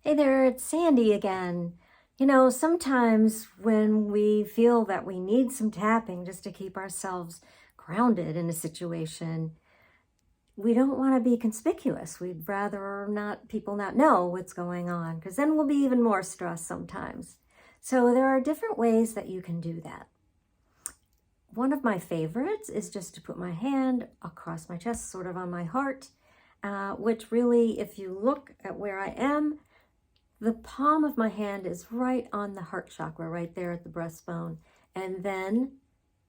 Hey there, it's Sandy again. You know, sometimes when we feel that we need some tapping just to keep ourselves grounded in a situation, we don't want to be conspicuous. We'd rather not people not know what's going on, because then we'll be even more stressed sometimes. So there are different ways that you can do that. One of my favorites is just to put my hand across my chest, sort of on my heart, which really, if you look at where I am, the palm of my hand is right on the heart chakra, right there at the breastbone. And then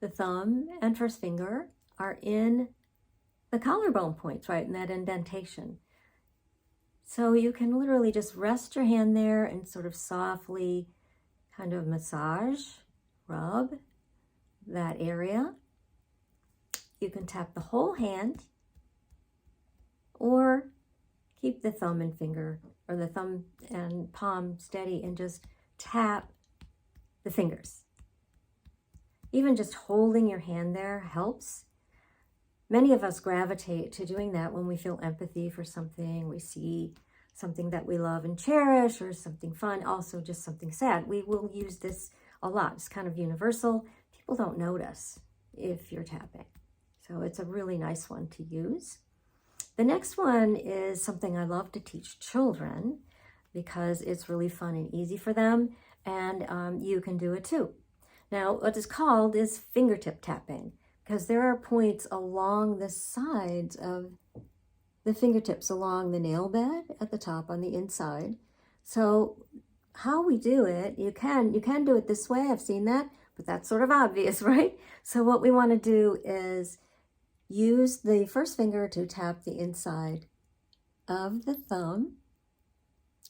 the thumb and first finger are in the collarbone points, right in that indentation. So you can literally just rest your hand there and sort of softly kind of massage, rub that area. You can tap the whole hand or keep the thumb and finger or the thumb and palm steady and just tap the fingers. Even just holding your hand there helps. Many of us gravitate to doing that when we feel empathy for something, we see something that we love and cherish, or something fun, also just something sad. We will use this a lot. It's kind of universal. People don't notice if you're tapping. So it's a really nice one to use. The next one is something I love to teach children because it's really fun and easy for them, and you can do it too. Now, what is called is fingertip tapping, because there are points along the sides of the fingertips, along the nail bed at the top on the inside. So how we do it, you can do it this way. I've seen that, but that's sort of obvious, right? So what we want to do is use the first finger to tap the inside of the thumb,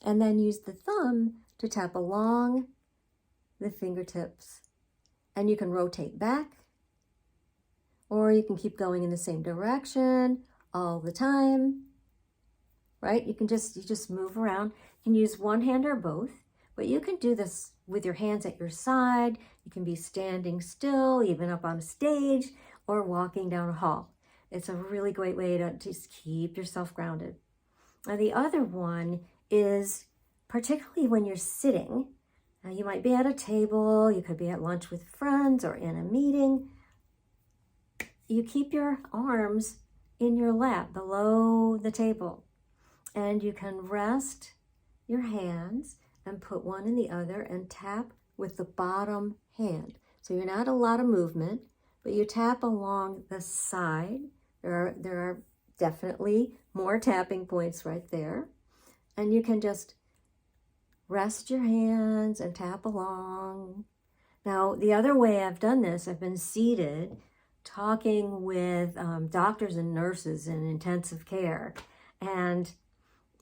and then use the thumb to tap along the fingertips. And you can rotate back, or you can keep going in the same direction all the time, right? You just move around. You can use one hand or both, but you can do this with your hands at your side. You can be standing still, even up on a stage, or walking down a hall. It's a really great way to just keep yourself grounded. Now, the other one is particularly when you're sitting. Now, you might be at a table, you could be at lunch with friends or in a meeting. You keep your arms in your lap below the table, and you can rest your hands and put one in the other and tap with the bottom hand. So you're not a lot of movement, but you tap along the side. There are definitely more tapping points right there. And you can just rest your hands and tap along. Now, the other way I've done this, I've been seated talking with doctors and nurses in intensive care. And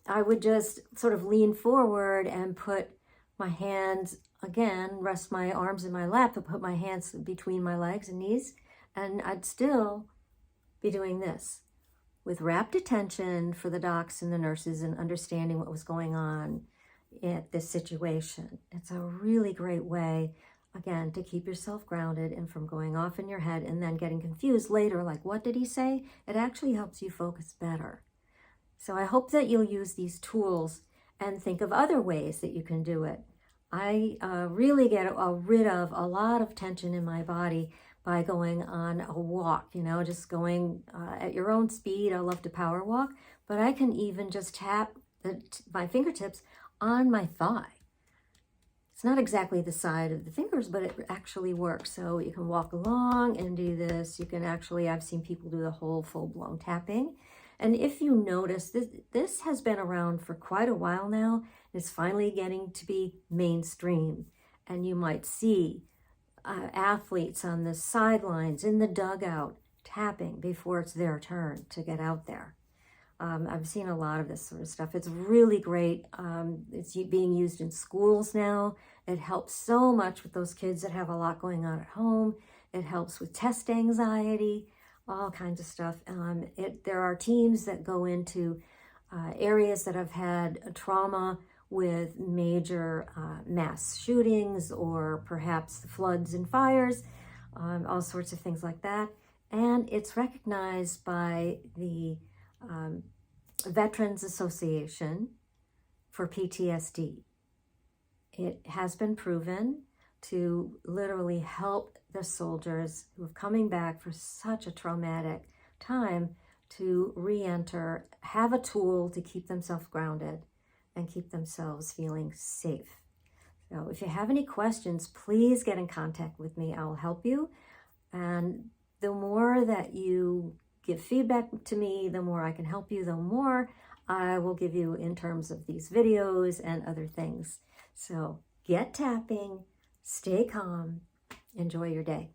I would just sort of lean forward and put my hands, again, rest my arms in my lap, and put my hands between my legs and knees. And I'd still be doing this with rapt attention for the docs and the nurses and understanding what was going on at this situation. It's a really great way, again, to keep yourself grounded and from going off in your head and then getting confused later, like, what did he say? It actually helps you focus better. So I hope that you'll use these tools and think of other ways that you can do it. I really get rid of a lot of tension in my body by going on a walk, just going at your own speed. I love to power walk, but I can even just tap my fingertips on my thigh. It's not exactly the side of the fingers, but it actually works. So you can walk along and do this. You can actually, I've seen people do the whole full-blown tapping. And if you notice, this has been around for quite a while now. It's finally getting to be mainstream. And you might see athletes on the sidelines, in the dugout, tapping before it's their turn to get out there. I've seen a lot of this sort of stuff. It's really great. It's being used in schools now. It helps so much with those kids that have a lot going on at home. It helps with test anxiety, all kinds of stuff. There are teams that go into areas that have had a trauma with major mass shootings, or perhaps floods and fires, all sorts of things like that. And it's recognized by the Veterans Association for PTSD. It has been proven to literally help the soldiers who are coming back for such a traumatic time to re-enter, have a tool to keep themselves grounded and keep themselves feeling safe. So if you have any questions, please get in contact with me. I'll help you. And the more that you give feedback to me, the more I can help you, the more I will give you in terms of these videos and other things. So get tapping, stay calm, enjoy your day.